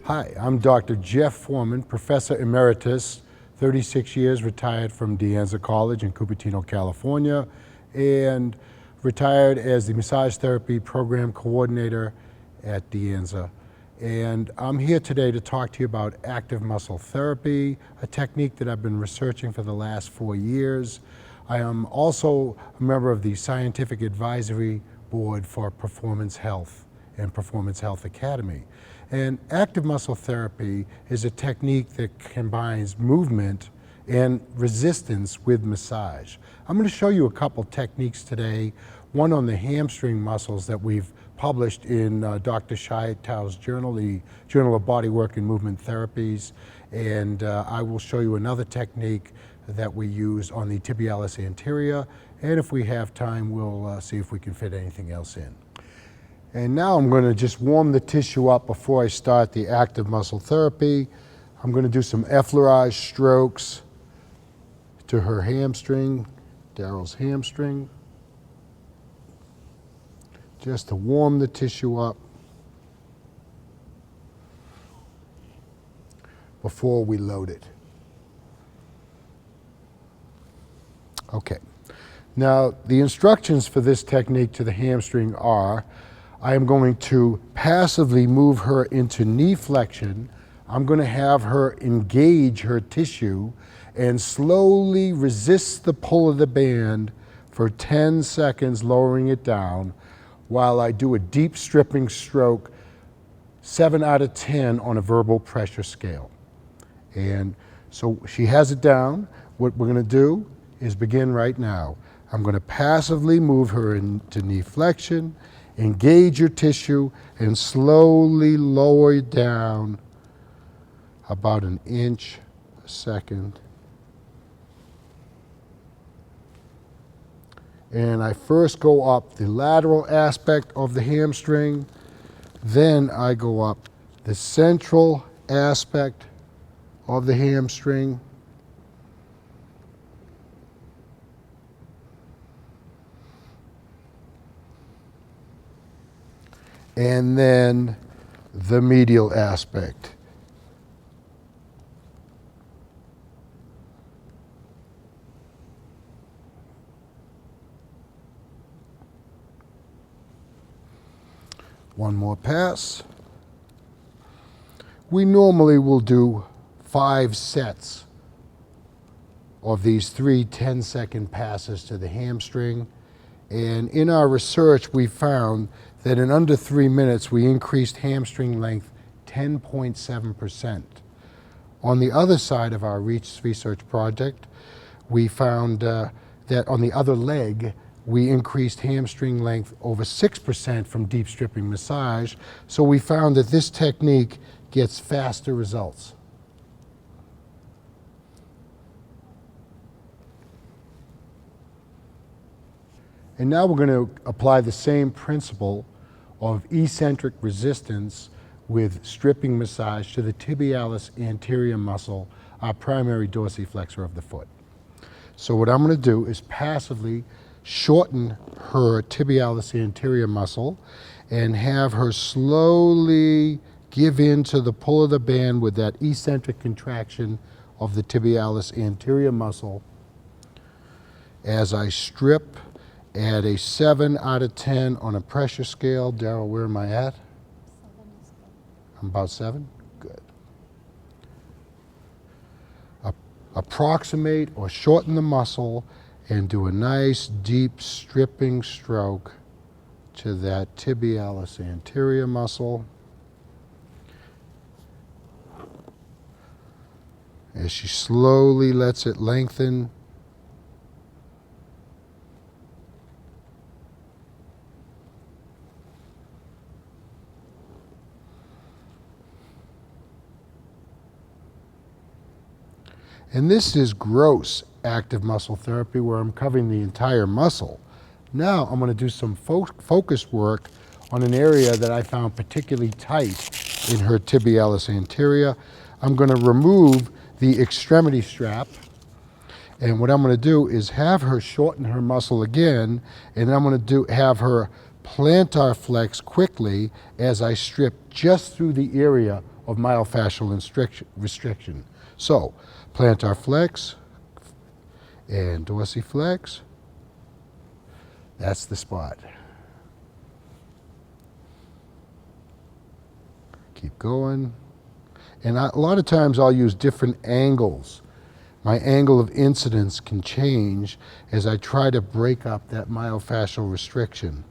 Hi, I'm Dr. Jeff Forman, Professor Emeritus, 36 years, retired from De Anza College in Cupertino, California, and retired as the Massage Therapy Program Coordinator at De Anza. And I'm here today to talk to you about active muscle therapy, a technique that I've been researching for the last 4 years. I am also a member of the Scientific Advisory Board for Performance Health and Performance Health Academy. And active muscle therapy is a technique that combines movement and resistance with massage. I'm going to show you a couple techniques today, one on the hamstring muscles that we've published in Dr. Shaitao's journal, the Journal of Bodywork and Movement Therapies, and I will show you another technique that we use on the Tibialis anterior, and if we have time, we'll see if we can fit anything else in. And now I'm going to just warm the tissue up before I start the active muscle therapy. I'm going to do some effleurage strokes to her hamstring, Daryl's hamstring, just to warm the tissue up before we load it. Okay, now the instructions for this technique to the hamstring are, I am going to passively move her into knee flexion. I'm going to have her engage her tissue and slowly resist the pull of the band for 10 seconds, lowering it down, while I do a deep stripping stroke, 7 out of 10 on a verbal pressure scale. And so she has it down. What we're going to do is begin right now. I'm going to passively move her into knee flexion, engage your tissue, and slowly lower it down about an inch a second. And I first go up the lateral aspect of the hamstring, then I go up the central aspect of the hamstring, and then the medial aspect. One more pass. We normally will do 5 sets of these 3 10-second passes to the hamstring. And in our research, we found that in under 3 minutes, we increased hamstring length 10.7%. On the other side of our research project, we found that on the other leg, we increased hamstring length over 6% from deep stripping massage. So we found that this technique gets faster results. And now we're going to apply the same principle of eccentric resistance with stripping massage to the tibialis anterior muscle, our primary dorsiflexor of the foot. So what I'm going to do is passively shorten her tibialis anterior muscle and have her slowly give in to the pull of the band with that eccentric contraction of the tibialis anterior muscle as I strip at a 7 out of 10 on a pressure scale. Daryl, where am I at? 7 is good. I'm about 7? Good. Approximate or shorten the muscle and do a nice deep stripping stroke to that tibialis anterior muscle. As she slowly lets it lengthen. And this is gross active muscle therapy where I'm covering the entire muscle. Now I'm going to do some focus work on an area that I found particularly tight in her tibialis anterior. I'm going to remove the extremity strap, and what I'm going to do is have her shorten her muscle again, and I'm going to have her plantar flex quickly as I strip just through the area of myofascial restriction. So, plantar flex and dorsiflex, that's the spot. Keep going. And a lot of times I'll use different angles. My angle of incidence can change as I try to break up that myofascial restriction.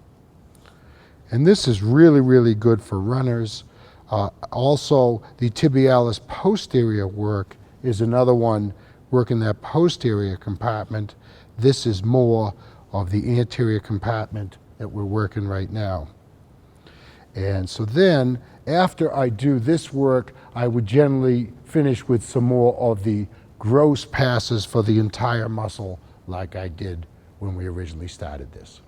And this is really, really good for runners. Also, the tibialis posterior work is another one working that posterior compartment. This is more of the anterior compartment that we're working right now. And so then, after I do this work, I would generally finish with some more of the gross passes for the entire muscle like I did when we originally started this.